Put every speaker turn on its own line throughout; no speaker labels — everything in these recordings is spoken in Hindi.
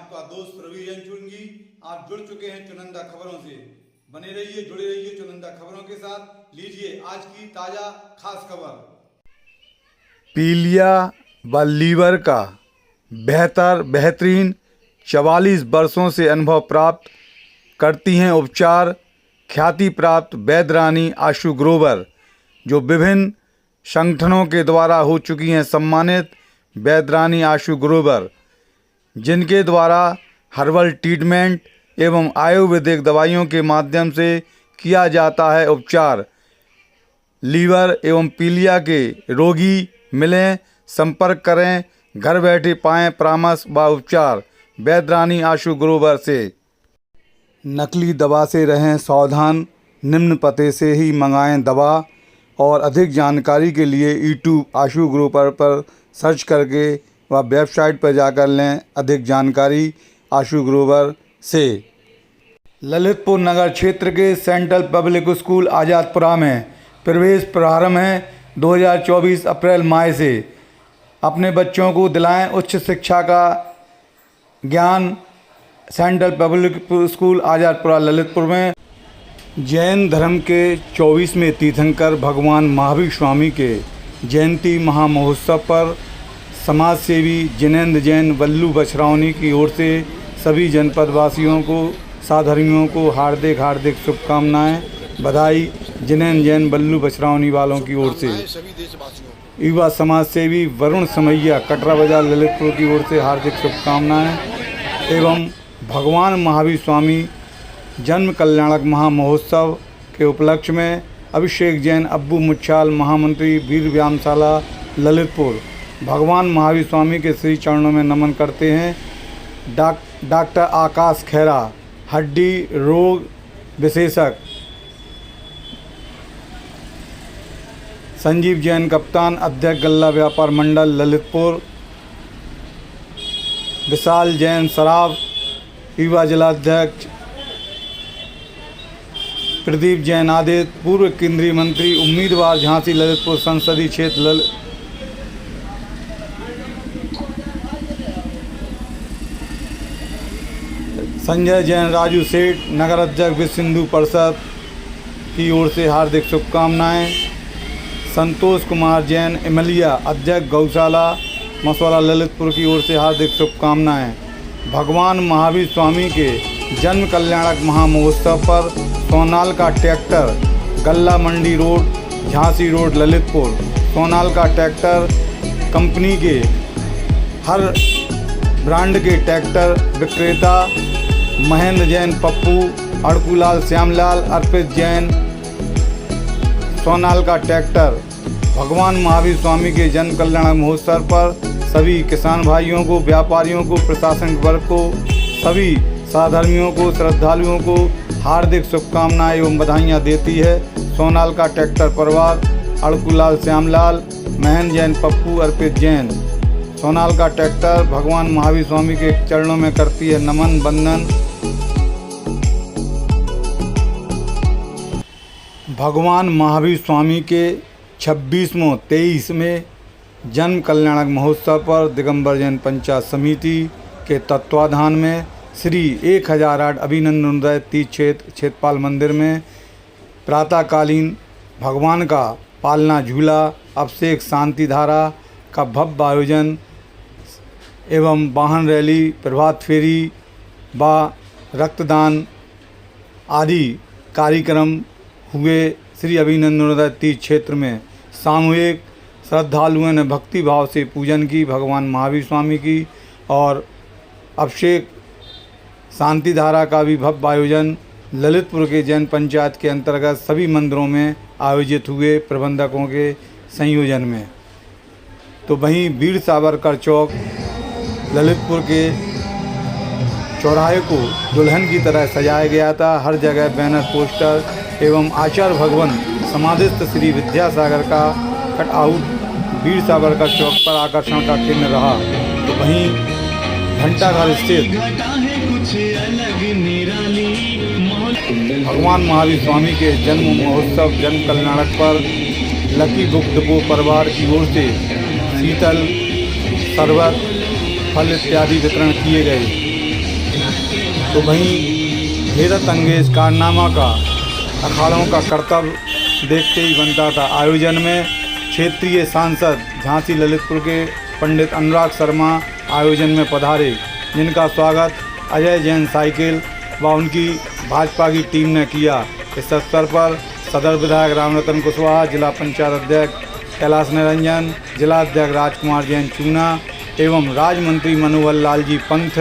आपका दोस्त रवि चुनगी। आप जुड़ चुके हैं चुनिंदा खबरों से। बने रहिए, जुड़े रहिए चुनिंदा खबरों के साथ। लीजिए आज की ताजा खास खबर।
पीलिया व लीवर का बेहतरीन 44 वर्षों से अनुभव प्राप्त करती हैं उपचार ख्याति प्राप्त वैद्य रानी आशु ग्रोवर, जो विभिन्न संगठनों के द्वारा हो चुकी हैं सम्मानित। वैद्य रानी आशु ग्रोवर, जिनके द्वारा हर्बल ट्रीटमेंट एवं आयुर्वेदिक दवाइयों के माध्यम से किया जाता है उपचार। लीवर एवं पीलिया के रोगी मिलें, संपर्क करें, घर बैठे पाएं परामर्श व उपचार वैद्य रानी आशु ग्रोवर से। नकली दवा से रहें सावधान, निम्न पते से ही मंगाएं दवा। और अधिक जानकारी के लिए यूट्यूब आशु ग्रोवर पर सर्च करके व वेबसाइट पर जाकर लें अधिक जानकारी आशु ग्रोवर से। ललितपुर नगर क्षेत्र के सेंट्रल पब्लिक स्कूल आज़ादपुरा में प्रवेश प्रारंभ है 2024 अप्रैल माह से। अपने बच्चों को दिलाएं उच्च शिक्षा का ज्ञान। सेंट्रल पब्लिक स्कूल आज़ादपुरा ललितपुर में जैन धर्म के 24वें तीर्थंकर भगवान महावीर स्वामी के जयंती महामहोत्सव पर समाज सेवी जिनेंद्र जैन वल्लू बछरावनी की ओर से सभी जनपद वासियों को, साधर्मियों को हार्दिक शुभकामनाएं, बधाई। जिनेंद्र जैन वल्लू बछरावनी वालों की ओर से युवा समाज सेवी वरुण समैया कटरा बाजार ललितपुर की ओर से हार्दिक शुभकामनाएं। एवं भगवान महावीर स्वामी जन्म कल्याणक महामहोत्सव के उपलक्ष्य में अभिषेक जैन अब्बू मुच्छाल महामंत्री वीर व्यायामशाला ललितपुर भगवान महावीर स्वामी के श्री चरणों में नमन करते हैं। डॉक्टर आकाश खेरा हड्डी रोग विशेषज्ञ, संजीव जैन कप्तान अध्यक्ष गल्ला व्यापार मंडल ललितपुर, विशाल जैन सराफ युवा जिलाध्यक्ष, प्रदीप जैन आदित्य पूर्व केंद्रीय मंत्री उम्मीदवार झांसी ललितपुर संसदीय क्षेत्र संजय जैन राजू सेठ नगर अध्यक्ष विश्व हिंदू परिषद की ओर से हार्दिक शुभकामनाएं। संतोष कुमार जैन इमलिया अध्यक्ष गौशाला मसवाला ललितपुर की ओर से हार्दिक शुभकामनाएं। भगवान महावीर स्वामी के जन्म कल्याणक महामहोत्सव पर सोनाल का ट्रैक्टर गल्ला मंडी रोड झांसी रोड ललितपुर, सोनाल का ट्रैक्टर कंपनी के हर ब्रांड के ट्रैक्टर विक्रेता महेंद्र जैन पप्पू, अड़कूलाल श्यामलाल, अर्पित जैन, सोनाल का ट्रैक्टर भगवान महावीर स्वामी के जन्म कल्याण महोत्सव पर सभी किसान भाइयों को, व्यापारियों को, प्रशासनिक वर्ग को, सभी साधर्मियों को, श्रद्धालुओं को हार्दिक शुभकामनाएं एवं बधाइयाँ देती है सोनाल का ट्रैक्टर परिवार। अड़कूलाल श्यामलाल, महेंद्र जैन पप्पू, अर्पित जैन। सोनाल का ट्रैक्टर भगवान महावीर स्वामी के चरणों में करती है नमन बंदन। भगवान महावीर स्वामी के 23वें जन्म कल्याणक महोत्सव पर दिगंबर जैन पंचायत समिति के तत्वाधान में श्री 1008 अभिनंदन उदय तीर्थ क्षेत्रपाल मंदिर में प्रातःकालीन भगवान का पालना झूला, अभिषेक शांति धारा का भव्य आयोजन एवं वाहन रैली, प्रभात फेरी व रक्तदान आदि कार्यक्रम हुए। श्री अभिनंदन उदय तीर्थ क्षेत्र में सामूहिक श्रद्धालुओं ने भक्ति भाव से पूजन की भगवान महावीर स्वामी की, और अभिषेक शांति धारा का भी भव्य आयोजन ललितपुर के जैन पंचायत के अंतर्गत सभी मंदिरों में आयोजित हुए प्रबंधकों के संयोजन में। तो वहीं वीर सावरकर चौक ललितपुर के चौराहे को दुल्हन की तरह सजाया गया था। हर जगह बैनर, पोस्टर एवं आचार्य भगवान समाधिस्थ श्री विद्यासागर का कटआउट वीर सावरकर चौक पर आकर्षण का केंद्र रहा। तो वहीं घंटाघर स्थित भगवान महावीर स्वामी के जन्म महोत्सव जन्म कल्याणक पर लकी बुक डिपो परिवार की ओर से शीतल, शरबत, फल इत्यादि वितरण किए गए। तो वहीं हैरत अंगेज कारनामा का अखाड़ों का कर्तव्य देखते ही बनता था। आयोजन में क्षेत्रीय सांसद झांसी ललितपुर के पंडित अनुराग शर्मा आयोजन में पधारे, जिनका स्वागत अजय जैन साइकिल व उनकी भाजपा की टीम ने किया। इस अवसर पर सदर विधायक रामरतन कुशवाहा, जिला पंचायत अध्यक्ष कैलाश निरंजन, जिला अध्यक्ष राजकुमार जैन चूना एवं राज्य मंत्री मनोहर लाल जी पंथ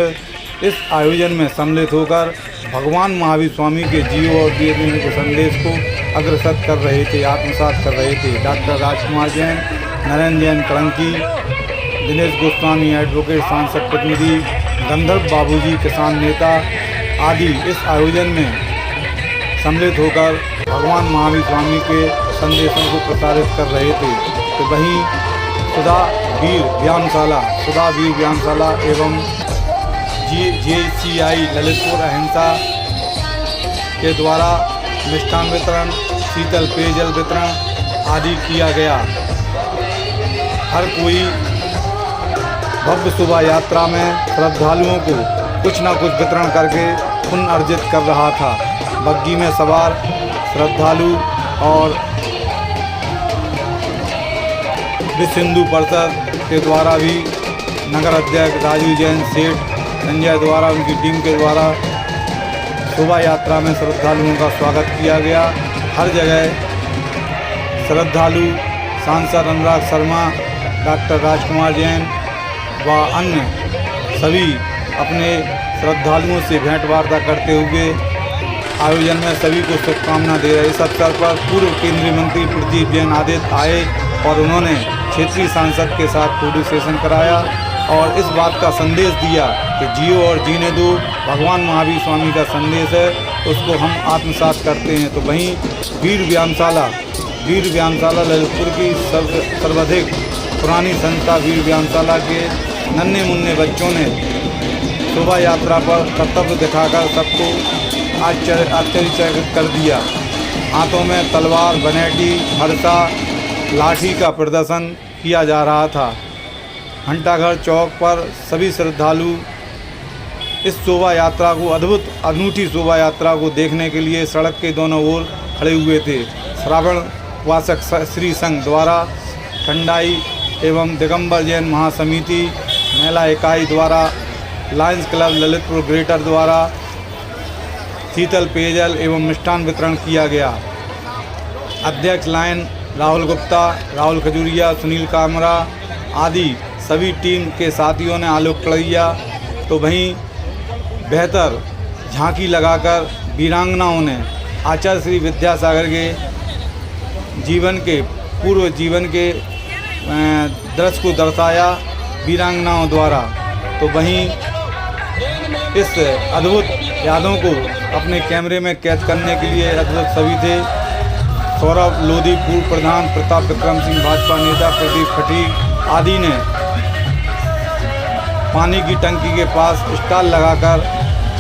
इस आयोजन में सम्मिलित होकर भगवान महावीर स्वामी के जीव और जीवन के संदेश को अग्रसर कर रहे थे, आत्मसात कर रहे थे। डॉक्टर राजकुमार जैन, नरेंद्र जैन कलंकी, दिनेश गोस्वामी एडवोकेट, सांसद प्रतिनिधि गंधर्व बाबूजी किसान नेता आदि इस आयोजन में सम्मिलित होकर भगवान महावीर स्वामी के संदेशों को प्रसारित कर रहे थे। तो वहीं सुधा वीर व्यायामशाला एवं JCI ललितपुर अहिंसा के द्वारा मिष्ठान वितरण, शीतल पेयजल वितरण आदि किया गया। हर कोई भव्य शोभा यात्रा में श्रद्धालुओं को कुछ न कुछ वितरण करके पुण्य अर्जित कर रहा था। बग्गी में सवार श्रद्धालु और विश्व हिंदू परिषद के द्वारा भी नगर अध्यक्ष राजीव जैन सेठ संजय द्वारा उनकी टीम के द्वारा शोभा यात्रा में श्रद्धालुओं का स्वागत किया गया। हर जगह श्रद्धालु सांसद अनुराग शर्मा, डॉक्टर राजकुमार जैन व अन्य सभी अपने श्रद्धालुओं से भेंट वार्ता करते हुए आयोजन में सभी को शुभकामना दे रहे। इस अवसर पर पूर्व केंद्रीय मंत्री प्रदीप जैन आदित्य आए और उन्होंने क्षेत्रीय सांसद के साथ फोटो सेशन कराया और इस बात का संदेश दिया कि जियो और जीने दो भगवान महावीर स्वामी का संदेश है, उसको हम आत्मसात करते हैं। तो वहीं वीर व्यायामशाला ललितपुर की सर्वाधिक पुरानी संस्था वीर व्यायामशाला के नन्हे मुन्ने बच्चों ने शोभा यात्रा पर कर्तव्य दिखाकर सबको आश्चर्यचकित कर दिया। हाथों में तलवार, बनेटी, फरसा, लाठी का प्रदर्शन किया जा रहा था। घंटाघर चौक पर सभी श्रद्धालु इस शोभा यात्रा को अनूठी शोभा यात्रा को देखने के लिए सड़क के दोनों ओर खड़े हुए थे। श्रावण वासक श्री संघ द्वारा ठंडाई एवं दिगंबर जैन महासमिति महिला इकाई द्वारा, लायंस क्लब ललितपुर ग्रेटर द्वारा शीतल पेयजल एवं मिष्ठान वितरण किया गया। अध्यक्ष लाइन राहुल गुप्ता, राहुल खजूरिया, सुनील कामरा आदि सभी टीम के साथियों ने आलोक कड़ैया तो वहीं बेहतर झांकी लगाकर वीरांगनाओं ने आचार्य श्री विद्यासागर के पूर्व जीवन के दृश्य को दर्शाया वीरांगनाओं द्वारा। तो वहीं इस अद्भुत यादों को अपने कैमरे में कैद करने के लिए अद्भुत सभी थे। सौरभ लोधी पूर्व प्रधान, प्रताप विक्रम सिंह भाजपा नेता, प्रदीप खटीक आदि ने पानी की टंकी के पास स्टॉल लगाकर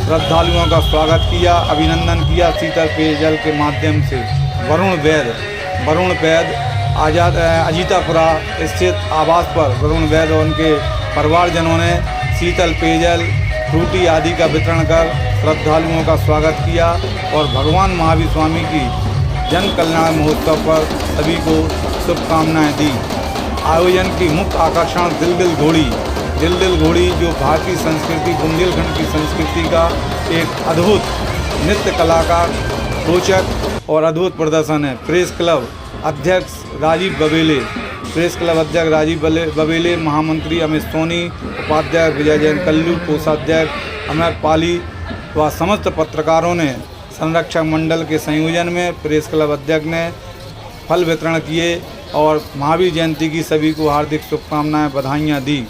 श्रद्धालुओं का स्वागत किया, अभिनंदन किया शीतल पेयजल के माध्यम से। वरुण वैद अजीतापुरा स्थित आवास पर वरुण वैद और उनके परिवारजनों ने शीतल पेयजल, फ्रूटी आदि का वितरण कर श्रद्धालुओं का स्वागत किया और भगवान महावीर स्वामी की जन कल्याण महोत्सव पर सभी को शुभकामनाएं दी। आयोजन की मुख्य आकर्षण दिल घोड़ी जो भारतीय संस्कृति, बुंदेलखंड की संस्कृति का एक अद्भुत नृत्य कला का रोचक और अद्भुत प्रदर्शन है। प्रेस क्लब अध्यक्ष राजीव बबेले, महामंत्री अमित सोनी, उपाध्यक्ष विजय जैन कल्लू, कोषाध्यक्ष अमर पाली व समस्त पत्रकारों ने संरक्षक मंडल के संयोजन में प्रेस क्लब अध्यक्ष ने फल वितरण किए और महावीर जयंती की सभी को हार्दिक शुभकामनाएं, बधाइयाँ दी।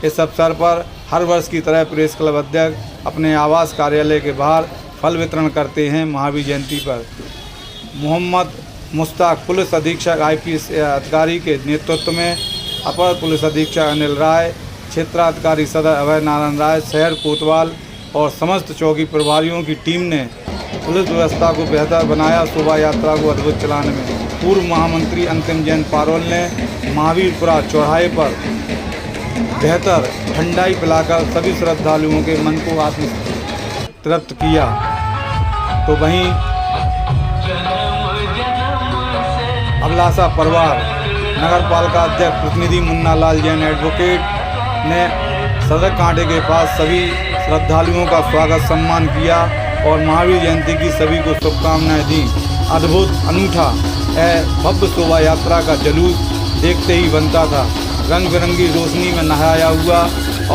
इस अवसर पर हर वर्ष की तरह प्रेस क्लब अध्यक्ष अपने आवास कार्यालय के बाहर फल वितरण करते हैं। महावीर जयंती पर मोहम्मद मुश्ताक पुलिस अधीक्षक IPS अधिकारी के नेतृत्व में अपर पुलिस अधीक्षक अनिल राय, क्षेत्राधिकारी सदर अभय नारायण राय, शहर कोतवाल और समस्त चौकी प्रभारियों की टीम ने पुलिस व्यवस्था को बेहतर बनाया। शोभा यात्रा को अद्भुत चलाने में पूर्व महामंत्री अंतिम जैन पारोल ने महावीरपुरा चौराहे पर बेहतर ठंडाई पिलाकर सभी श्रद्धालुओं के मन को तृप्त किया। तो वहीं अभिलाषा परिवार नगर पालिका अध्यक्ष प्रतिनिधि मुन्ना लाल जैन एडवोकेट ने सदर कांटे के पास सभी श्रद्धालुओं का स्वागत सम्मान किया और महावीर जयंती की सभी को शुभकामनाएं दी। अद्भुत, अनूठा भव्य शोभा यात्रा का जुलूस देखते ही बनता था। रंग बिरंगी रोशनी में नहाया हुआ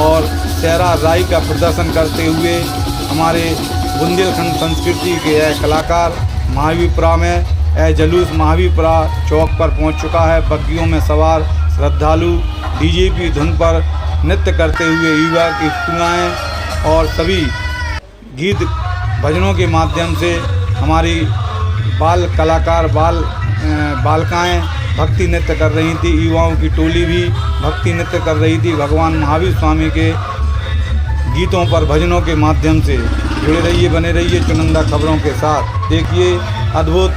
और सेहरा राई का प्रदर्शन करते हुए हमारे बुंदेलखंड संस्कृति के कलाकार महावीरपुरा में जुलूस महावीरपुरा चौक पर पहुंच चुका है। बग्गियों में सवार श्रद्धालु डीजे की धुन पर नृत्य करते हुए युवा की पुतलाएं और सभी गीत भजनों के माध्यम से हमारी बाल कलाकार बालिकाएं भक्ति नृत्य कर रही थी। युवाओं की टोली भी भक्ति नृत्य कर रही थी। भगवान महावीर स्वामी के गीतों पर भजनों के माध्यम से जुड़े रहिए, बने रहिए चुनिंदा खबरों के साथ। देखिए अद्भुत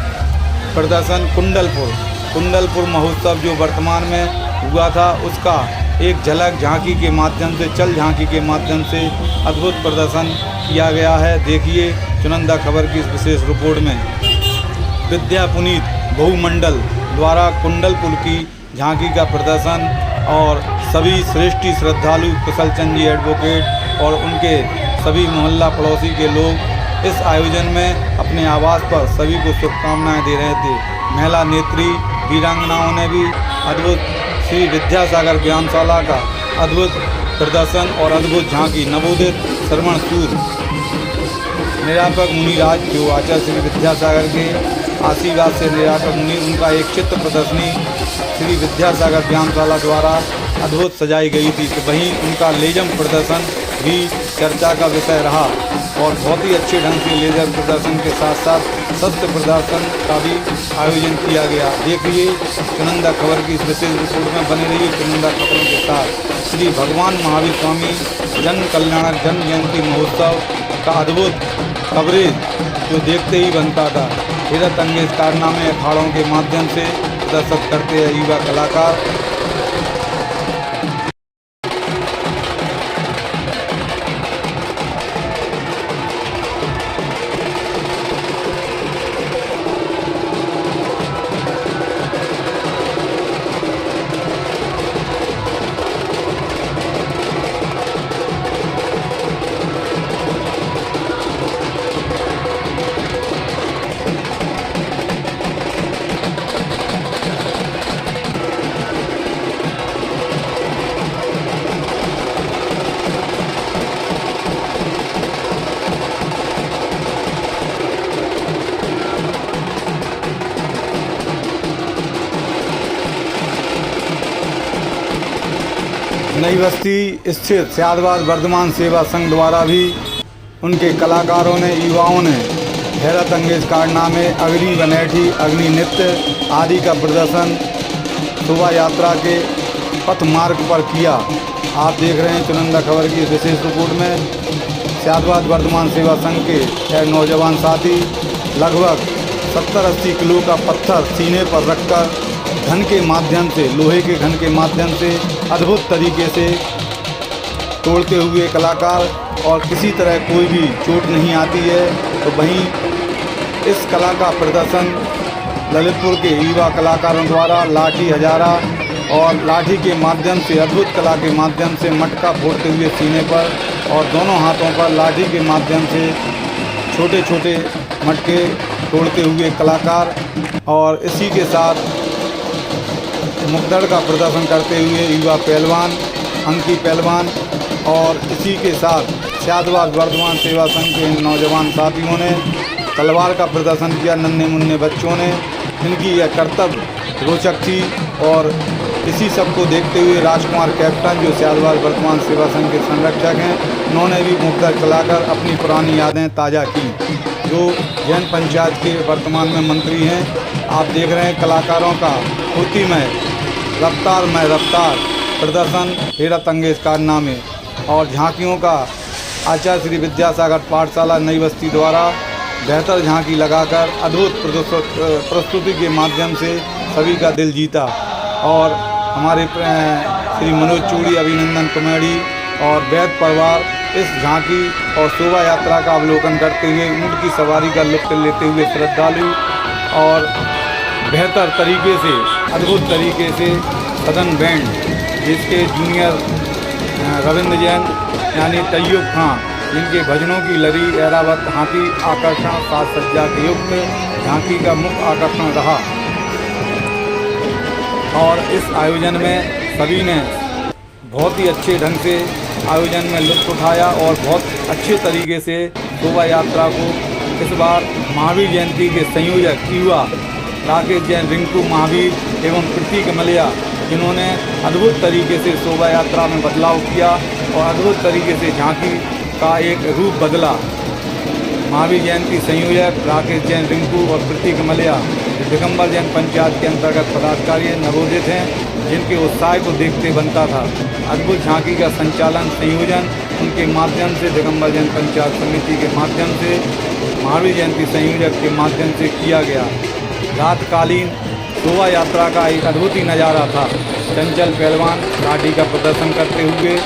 प्रदर्शन कुंडलपुर महोत्सव जो वर्तमान में हुआ था, उसका एक झलक झांकी के माध्यम से, चल झांकी के माध्यम से अद्भुत प्रदर्शन किया गया है। देखिए चुनिंदा खबर की इस विशेष रिपोर्ट में विद्या पुनीत बहुमंडल द्वारा कुंडलपुर की झांकी का प्रदर्शन और सभी श्रेष्ठी श्रद्धालु कुशल चंद जी एडवोकेट और उनके सभी मोहल्ला पड़ोसी के लोग इस आयोजन में अपने आवास पर सभी को शुभकामनाएं दे रहे थे। महिला नेत्री वीरांगनाओं ने भी अद्भुत श्री विद्यासागर व्यायामशाला का अद्भुत प्रदर्शन और अद्भुत झांकी नवोदित श्रवण सूद निरापक मुनिराज जो आचार्य श्री विद्यासागर के आशीर्वाद से निरापक मुनि, उनका एक चित्र प्रदर्शनी श्री विद्यासागर व्यायामशाला द्वारा अद्भुत सजाई गई थी। तो वहीं उनका लेजम प्रदर्शन भी चर्चा का विषय रहा और बहुत ही अच्छे ढंग से लेजर प्रदर्शन के साथ साथ शस्त्र प्रदर्शन का भी आयोजन किया गया। देखिए चुनिंदा खबर की इस विशेष रिपोर्ट में बने रहिए चुनिंदा खबरों के साथ। श्री भगवान महावीर स्वामी जन कल्याणक जन्म जयंती महोत्सव का अद्भुत कवरेज जो देखते ही बनता था। हैरत अंगेज कारनामे अखाड़ों के माध्यम से प्रदर्शित करते हैं युवा कलाकार। नई बस्ती स्थित स्यादवाद वर्धमान सेवा संघ द्वारा भी उनके कलाकारों ने, युवाओं ने हैरत अंगेज कारनामे, अग्नि बनेठी, अग्नि नृत्य आदि का प्रदर्शन शोभा यात्रा के पथ मार्ग पर किया। आप देख रहे हैं चुनिंदा खबर की विशेष रिपोर्ट में स्यादवाद वर्धमान सेवा संघ के नौजवान साथी लगभग 70-80 किलो का पत्थर सीने पर रखकर घन के माध्यम से, लोहे के घन के माध्यम से अद्भुत तरीके से तोड़ते हुए कलाकार और किसी तरह कोई भी चोट नहीं आती है। तो वहीं इस कला का प्रदर्शन ललितपुर के युवा कलाकारों द्वारा लाठी हजारा और लाठी के माध्यम से, अद्भुत कला के माध्यम से मटका फोड़ते हुए सीने पर और दोनों हाथों पर लाठी के माध्यम से छोटे छोटे मटके तोड़ते हुए कलाकार और इसी के साथ मुक्तड़ का प्रदर्शन करते हुए युवा पहलवान अंकी पहलवान और इसी के साथ स्यादवाद वर्धमान सेवा संघ के नौजवान साथियों ने तलवार का प्रदर्शन किया। नन्हे मुन्ने बच्चों ने, इनकी यह कर्तव्य रोचक थी और इसी सब को देखते हुए राजकुमार कैप्टन जो स्यादवाद वर्धमान सेवा संघ के संरक्षक हैं, उन्होंने भी मुक्तड़ चलाकर अपनी पुरानी यादें ताज़ा की। जो जैन पंचायत के वर्तमान में मंत्री हैं, आप देख रहे हैं कलाकारों का फुर्तीमय रफ्तार प्रदर्शन, हैरत अंगेज कारनामे और झांकियों का आचार्य श्री विद्यासागर पाठशाला नई बस्ती द्वारा बेहतर झांकी लगाकर अद्भुत प्रस्तुति के माध्यम से सभी का दिल जीता। और हमारे श्री मनोज चूड़ी, अभिनंदन कमेड़ी और वैद परिवार इस झांकी और शोभा यात्रा का अवलोकन करते हुए ऊँट की सवारी का लुत्फ लेते हुए श्रद्धालु और बेहतर तरीके से, अद्भुत तरीके से सदन बैंड, जिसके जूनियर रविंद्र जैन यानी तैयब खां, जिनके भजनों की लड़ी ऐरावत हाथी आकर्षण साज सज्जा के युक्त झांकी का मुख्य आकर्षण रहा। और इस आयोजन में सभी ने बहुत ही अच्छे ढंग से आयोजन में लुत्फ उठाया और बहुत अच्छे तरीके से शोभा यात्रा को इस बार महावीर जयंती के संयोजक युवा राकेश जैन, रिंकू महावीर एवं प्रतीक मलिया, जिन्होंने अद्भुत तरीके से शोभा यात्रा में बदलाव किया और अद्भुत तरीके से झांकी का एक रूप बदला। महावीर जयंती संयोजक राकेश जैन, रिंकू और प्रतीक मलिया दिगंबर जैन पंचायत के अंतर्गत पदाधिकारी नवोदित हैं, जिनके उत्साह को देखते बनता था। अद्भुत झांकी का संचालन संयोजन उनके माध्यम से, दिगंबर जैन पंचायत समिति के माध्यम से, महावीर जयंती संयोजक के माध्यम से किया गया। रातकालीन शोभा यात्रा का एक अद्भुत ही नज़ारा था। चंचल पहलवान लाठी का प्रदर्शन करते हुए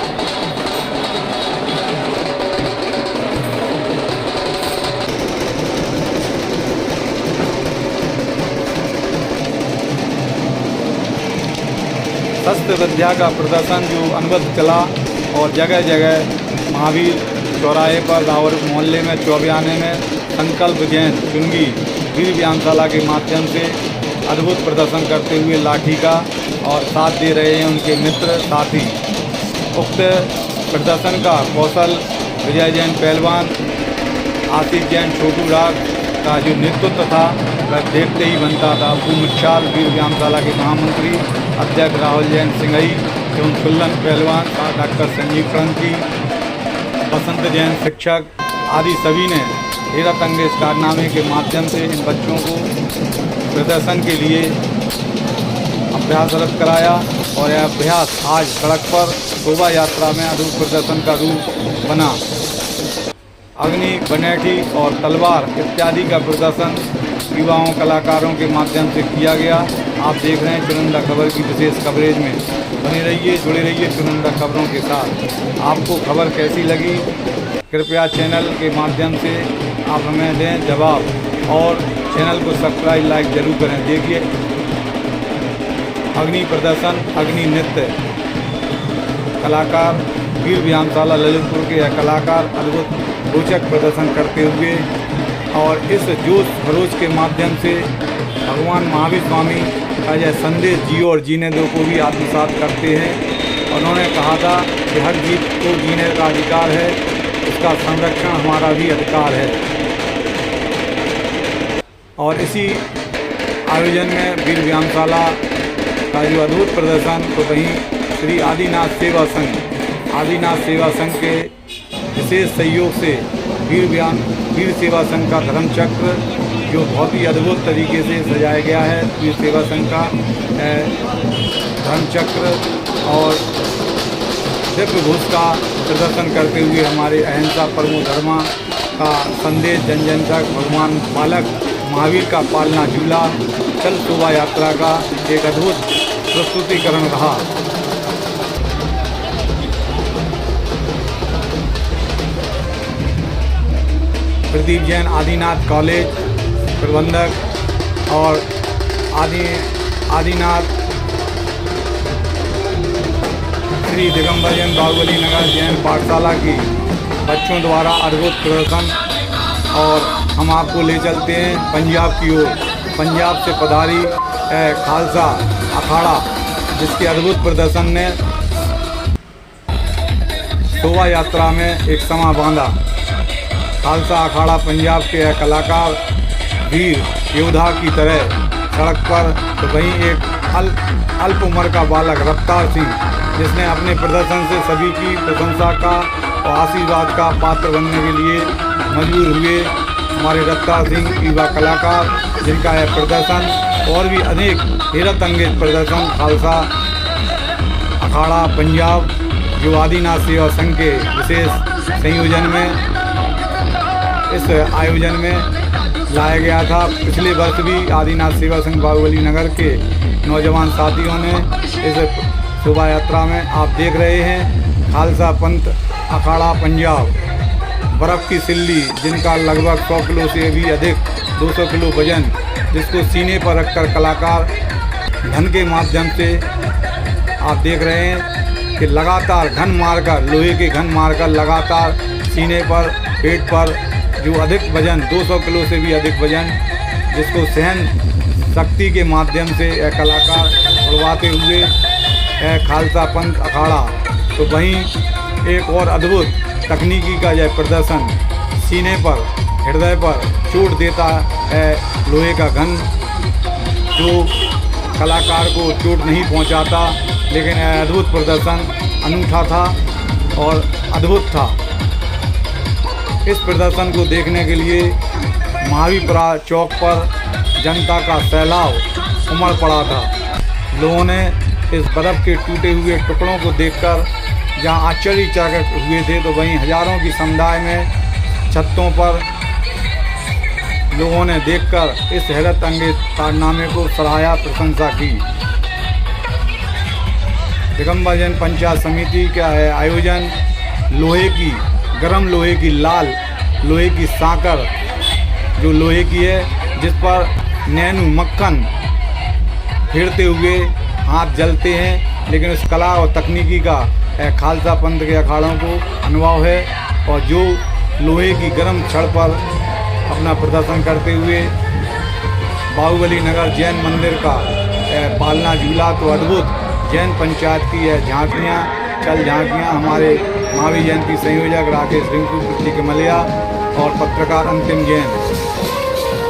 शस्त्र विद्या का प्रदर्शन जो अनवरत चला और जगह जगह महावीर चौराहे पर, रावर मोहल्ले में, चौबियाने में संकल्प जैन चुंगी वीर व्यायामशाला के माध्यम से अद्भुत प्रदर्शन करते हुए लाठी का और साथ दे रहे हैं उनके मित्र साथी। उक्त प्रदर्शन का कौशल विजय जैन पहलवान, आशीष जैन छोटू राग का जो नेतृत्व था वह देखते ही बनता था। पूर्व वीर व्यायामशाला के महामंत्री अध्यक्ष राहुल जैन सिंघई एवं खुल्लन पहलवान डॉक्टर संजीव फ्रंकी, बसंत जैन शिक्षक आदि सभी ने हेरत अंगेज कारनामे के माध्यम से इन बच्चों को प्रदर्शन के लिए अभ्यासरत कराया और यह अभ्यास आज सड़क पर शोभा यात्रा में अद्भुत प्रदर्शन का रूप बना। अग्नि, बनेठी और तलवार इत्यादि का प्रदर्शन युवाओं कलाकारों के माध्यम से किया गया। आप देख रहे हैं चुनिंदा खबर की विशेष कवरेज में। बने रहिए, जुड़े रहिए चुनिंदा खबरों के साथ। आपको खबर कैसी लगी कृपया चैनल के माध्यम से आप हमें दें जवाब और चैनल को सब्सक्राइब लाइक जरूर करें। देखिए अग्नि प्रदर्शन, अग्नि नृत्य कलाकार वीर व्यायामशाला ललितपुर के यह कलाकार अद्भुत रोचक प्रदर्शन करते हुए और इस जोश खरोश के माध्यम से भगवान महावीर स्वामी का यह संदेश जियो और जीने दो को भी आत्मसात करते हैं। उन्होंने कहा था कि हर जीव को जीने का अधिकार है, उसका संरक्षण हमारा भी अधिकार है। और इसी आयोजन में वीर व्यायामशाला का जो अद्भुत प्रदर्शन तो वहीं श्री आदिनाथ सेवा संघ के विशेष सहयोग से वीर सेवा संघ का धर्मचक्र जो बहुत ही अद्भुत तरीके से सजाया गया है। वीर सेवा संघ का धर्मचक्र और दिव्य घोष का प्रदर्शन करते हुए हमारे अहिंसा परमो धर्मा का संदेश जन जन तक भगवान बालक महावीर का पालना झूला चल शोभा यात्रा का एक अद्भुत प्रस्तुतिकरण रहा। प्रदीप जैन आदिनाथ कॉलेज प्रबंधक और आदिनाथ श्री दिगंबर जैन बाहुबली नगर जैन पाठशाला की बच्चों द्वारा अद्भुत प्रदर्शन। और हम आपको ले चलते हैं पंजाब की ओर। पंजाब से पधारी खालसा अखाड़ा, जिसके अद्भुत प्रदर्शन ने शोभा यात्रा में एक समा बांधा। खालसा अखाड़ा पंजाब के कलाकार वीर योद्धा की तरह सड़क पर, तो वहीं एक अल्प उम्र का बालक रफ्तार सिंह, जिसने अपने प्रदर्शन से सभी की प्रशंसा का और आशीर्वाद का पात्र बनने के लिए मजबूर हुए। हमारे रफ्तार सिंह युवा कलाकार, जिनका यह प्रदर्शन और भी अनेक हैरत अंगेज प्रदर्शन खालसा अखाड़ा पंजाब जो आदिनाथ सेवा संघ के विशेष संयोजन में इस आयोजन में लाया गया था। पिछले वर्ष भी आदिनाथ सेवा संघ बाहुबली नगर के नौजवान साथियों ने इस शोभा यात्रा में आप देख रहे हैं खालसा पंथ अखाड़ा पंजाब, बर्फ़ की सिल्ली जिनका लगभग 100 किलो से भी अधिक 200 किलो वजन, जिसको सीने पर रखकर कलाकार घन के माध्यम से आप देख रहे हैं कि लगातार घन मारकर, लोहे के घन मारकर लगातार सीने पर, पेट पर जो अधिक वजन 200 किलो से भी अधिक वजन, जिसको सहन शक्ति के माध्यम से यह कलाकार उड़वाते हुए खालसा पंथ अखाड़ा। तो वहीं एक और अद्भुत तकनीकी का यह प्रदर्शन, सीने पर, हृदय पर चोट देता है लोहे का घन, जो कलाकार को चोट नहीं पहुंचाता, लेकिन यह अद्भुत प्रदर्शन अनूठा था और अद्भुत था। इस प्रदर्शन को देखने के लिए महावीपुरा चौक पर जनता का सैलाब उमड़ पड़ा था। लोगों ने इस बर्फ़ के टूटे हुए टुकड़ों को देखकर जहां आश्चर्यचकित हुए थे, तो वहीं हजारों की समुदाय में छतों पर लोगों ने देखकर इस हैरत अंगेज कारनामे को सराहा, प्रशंसा की। दिगंबर जैन पंचायत समिति का है आयोजन लोहे की, गरम लोहे की, लाल लोहे की सांकर जो लोहे की है, जिस पर नैनू मक्खन फेरते हुए हाथ जलते हैं, लेकिन उस कला और तकनीकी का खालसा पंथ के अखाड़ों को अनुभव है। और जो लोहे की गर्म छड़ पर अपना प्रदर्शन करते हुए बाहुबली नगर जैन मंदिर का पालना झूला, तो अद्भुत जैन पंचायत की यह झांकियाँ, चल झांकियाँ हमारे महावीर जयंती संयोजक राकेश रिंकू पृथ्वी कमलिया और पत्रकार अंतिम जैन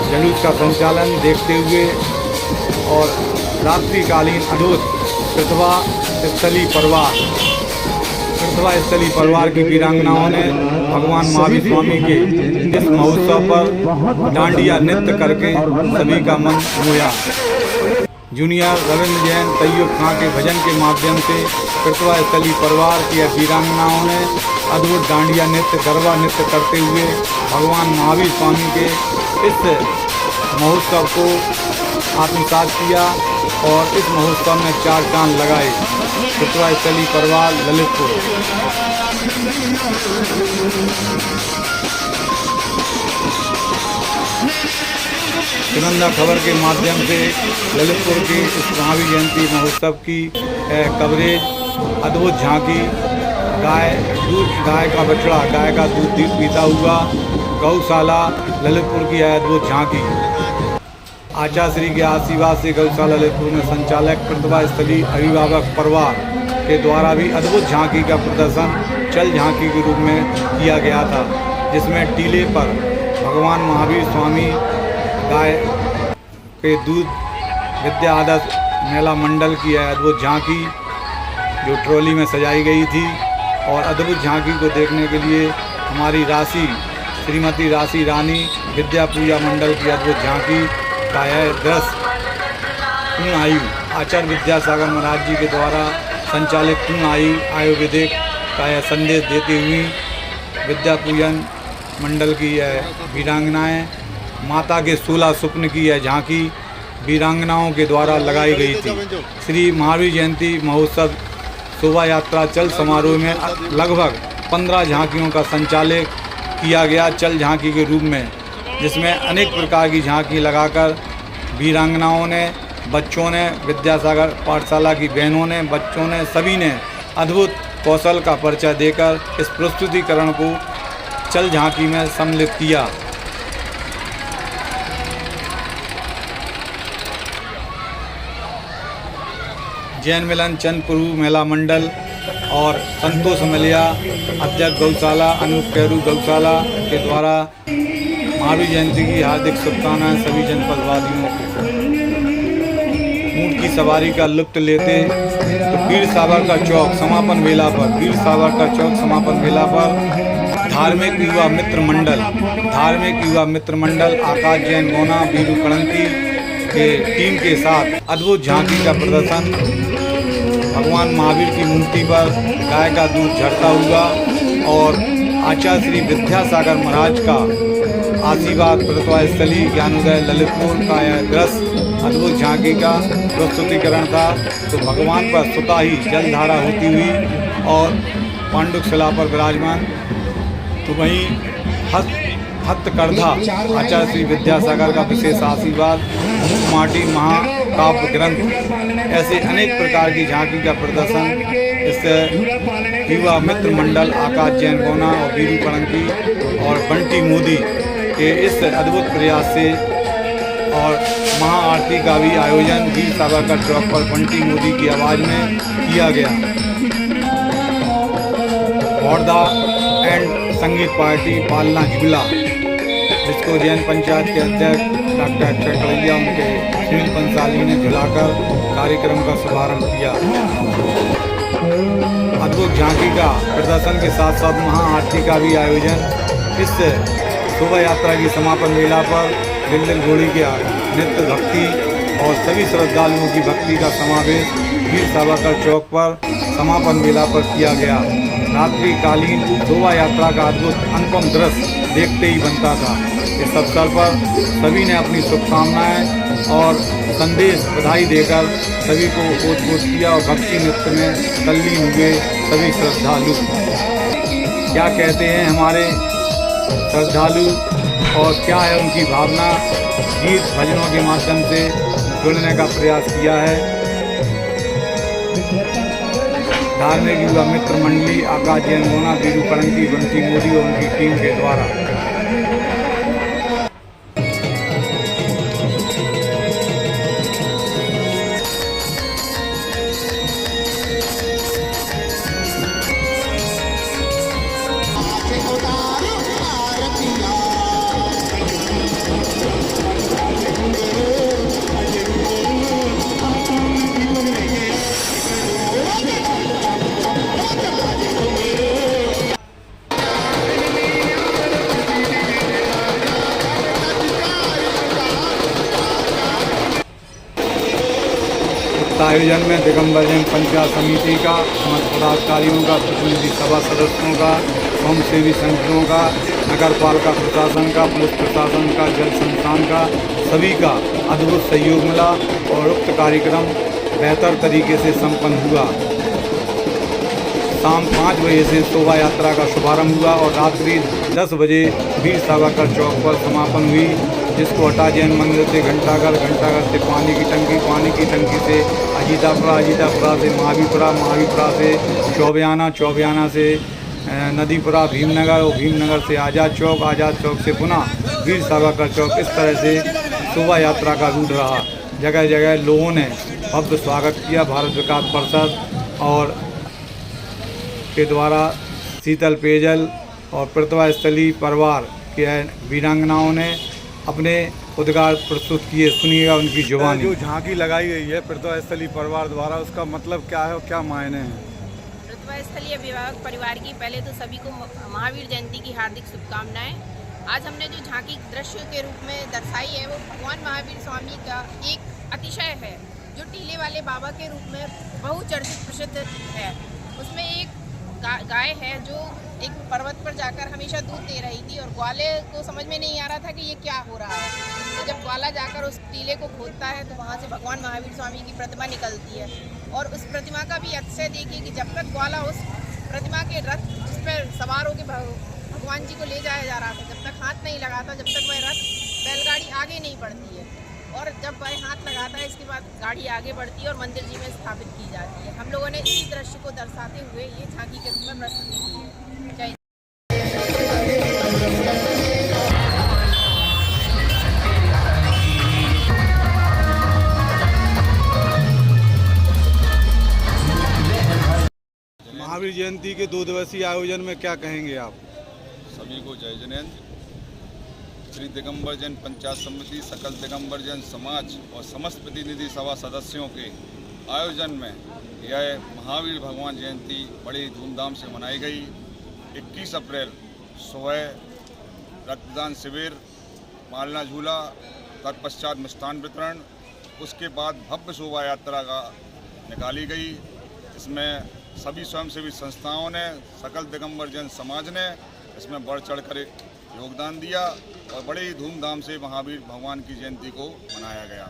जुलूस का संचालन देखते हुए, और रात्रिकालीन अद्भुत प्रतिभा स्थली परिवार की वीरांगनाओं ने भगवान महावीर स्वामी के इस महोत्सव पर डांडिया नृत्य करके सभी का मन मोहा। जूनियर रविंद्र जैन तैयब खां के भजन के माध्यम से प्रतिभा स्थली परिवार की वीरांगनाओं ने अद्भुत डांडिया नृत्य, गरबा नृत्य करते हुए भगवान महावीर स्वामी के इस महोत्सव को आत्मसात किया और इस महोत्सव में 4 चांद लगाए। प्रतिभा स्थली परिवार ललितपुर। सुनंदा खबर के माध्यम से ललितपुर की इस महावीर जयंती महोत्सव की कवरेज, अद्भुत झांकी, गाय का बछड़ा, गाय का दूध पीता हुआ, गौशाला ललितपुर की अद्भुत झांकी। आचार्य के आशीर्वाद से गौशाला ललितपुर में संचालक प्रतिभा स्थली अभिभावक परिवार के द्वारा भी अद्भुत झांकी का प्रदर्शन चल झांकी के रूप में किया गया था, जिसमें टीले पर भगवान महावीर स्वामी, गाय के दूध, विद्या आदर्श मेला मंडल की अद्भुत झांकी जो ट्रॉली में सजाई गई थी। और अद्भुत झांकी को देखने के लिए हमारी श्रीमती राशि रानी विद्या पूजा मंडल की अद्भुत झांकी का यह दृश्य पूर्ण आयु आचार्य विद्यासागर महाराज जी के द्वारा संचालित पूर्ण आयु आयुर्वेदिक का यह संदेश देती हुई विद्या पूजन मंडल की यह वीरांगनाएँ, माता के 16 स्वप्न की यह झांकी वीरांगनाओं के द्वारा लगाई गई थी। श्री महावीर जयंती महोत्सव शोभा यात्रा चल समारोह में लगभग 15 झांकियों का संचालन किया गया चल झांकी के रूप में, जिसमें अनेक प्रकार की झांकी लगाकर वीरांगनाओं ने, बच्चों ने, विद्यासागर पाठशाला की बहनों ने, बच्चों ने, सभी ने अद्भुत कौशल का परिचय देकर इस प्रस्तुतिकरण को चल झांकी में सम्मिलित किया। जैन मिलन चंदपुर मेला मंडल और संतोष मलिया अध्यक्ष गौशाला, अनूप कैरू गौशाला के द्वारा महावीर जयंती की हार्दिक शुभकामनाएं सभी जनपदवासियों को। ऊँट की सवारी का लुत्फ लेते तो वीर सावरकर चौक समापन मेला पर धार्मिक युवा मित्र मंडल आकाश जैन गोना, बीरू कड़ंती के टीम के साथ अद्भुत झांकी का प्रदर्शन, भगवान महावीर की मूर्ति पर गाय का दूध झरता हुआ और आचार्य श्री विद्यासागर महाराज का आशीर्वाद प्रतिभा स्थली ज्ञानोदय ललितपुर का यह दृश्य अद्भुत झांकी का प्रस्तुतिकरण था। तो भगवान पर स्वतः ही जलधारा होती हुई और पांडुक शिला पर विराजमान। तो वहीं हस्तकर्धा आचार्य श्री विद्यासागर का विशेष आशीर्वाद, माटी महाकाव्य ग्रंथ, ऐसे अनेक प्रकार की झांकी का प्रदर्शन इस युवा मित्र मंडल आकाश जैन गोना और वीरू पड़ंकी और बंटी मोदी के इस अद्भुत प्रयास से और महाआरती का भी आयोजन वीर सावरकर चौक पर बंटी मोदी की आवाज़ में किया गया। हौरदा एंड संगीत पार्टी पालना झूला, जिसको जैन पंचायत के अध्यक्ष डॉक्टर चटरैया उनके सुनील पंसाली ने झुलाकर कार्यक्रम का शुभारंभ किया। अद्भुत झांकी का प्रदर्शन के साथ साथ महाआरती का भी आयोजन इस शोभा यात्रा की समापन मेला पर दिल घोड़ी के नृत्य भक्ति और सभी श्रद्धालुओं की भक्ति का समावेश वीर सावरकर चौक पर समापन मेला पर किया गया। रात्रिकालीन शोभा यात्रा का अद्भुत अनुपम दृश्य देखते ही बनता था। इस अवसर पर सभी ने अपनी शुभकामनाएं और संदेश बधाई देकर सभी को ओत-पोत किया और भक्ति नृत्य में तल्लीन हुए सभी श्रद्धालु। क्या कहते हैं हमारे श्रद्धालु और क्या है उनकी भावना, गीत भजनों के माध्यम से जुड़ने का प्रयास किया है। धार्मिक युवा मित्र मंडली आकाश जैन गोना, वीरू पड़ंकी, बंटी मोदी और उनकी टीम के द्वारा। आयोजन में दिगंबर जैन पंचायत समिति का, समस्त पदाधिकारियों का, प्रतिनिधि सभा सदस्यों का, स्वयंसेवी संगठनों का, नगर पालिका प्रशासन का, पुलिस प्रशासन का, जल संस्थान का, सभी का अद्भुत सहयोग मिला और उक्त कार्यक्रम बेहतर तरीके से संपन्न हुआ। शाम 5 बजे से शोभा यात्रा का शुभारंभ हुआ और रात्रि 10 बजे वीर सावरकर चौक पर समापन हुई, जिसको हटा जैन मंदिर से घंटाघर, घंटाघर से पानी की टंकी से अजीतापुरा से महावीपुरा से चौबियाना से नदीपुरा, भीमनगर और भीमनगर से आज़ाद चौक से पुनः वीर सावरकर चौक। इस तरह से शोभा यात्रा का रूट रहा। जगह जगह लोगों ने भव्य स्वागत किया। भारत विकास परिषद और के द्वारा शीतल पेयजल और प्रतिभा स्थली परिवार के वीरांगनाओं ने अपने उद्गार प्रस्तुत किए। सुनिएगा उनकी जुबानी। जो झांकी लगाई गई है प्रतिभा स्थली परिवार द्वारा, उसका मतलब क्या है और क्या मायने हैं?
प्रतिभा स्थली अभिभावक परिवार की पहले तो सभी को महावीर जयंती की हार्दिक शुभकामनाएं। आज हमने जो झांकी दृश्य के रूप में दर्शाई है वो भगवान महावीर स्वामी का एक अतिशय है, जो टीले वाले बाबा के रूप में बहुचर्चित प्रसिद्ध है। उसमें एक गाय है जो एक पर्वत पर जाकर हमेशा दूध दे रही थी और ग्वाले को समझ में नहीं आ रहा था कि ये क्या हो रहा है। तो जब ग्वाला जाकर उस टीले को खोदता है तो वहाँ से भगवान महावीर स्वामी की प्रतिमा निकलती है और उस प्रतिमा का भी अतिशय देखिए कि जब तक ग्वाला उस प्रतिमा के रथ जिस पर सवार होकर भगवान जी को ले जाया जा रहा था, जब तक हाथ नहीं लगाता, जब तक वह रथ बैलगाड़ी आगे नहीं बढ़ती है और जब वह हाथ लगाता है इसके बाद गाड़ी आगे बढ़ती है और मंदिर जी में स्थापित की जाती है। हम लोगों ने इसी दृश्य को दर्शाते हुए ये झांकी के रूप में प्रस्तुति की है। जय।
महावीर जयंती के 2 दिवसीय आयोजन में क्या कहेंगे आप?
सभी को जय जिनेन्द्र। श्री दिगंबर जैन पंचायत समिति, सकल दिगंबर जैन समाज और समस्त प्रतिनिधि सभा सदस्यों के आयोजन में यह महावीर भगवान जयंती बड़ी धूमधाम से मनाई गई। 21 अप्रैल सुबह रक्तदान शिविर, पालना झूला, तत्पश्चात मिष्ठान वितरण, उसके बाद भव्य शोभा यात्रा का निकाली गई। इसमें सभी स्वयंसेवी संस्थाओं ने, सकल दिगंबर जैन समाज ने इसमें बढ़ चढ़ कर योगदान दिया और बड़े ही धूमधाम से महावीर भगवान की जयंती को मनाया गया।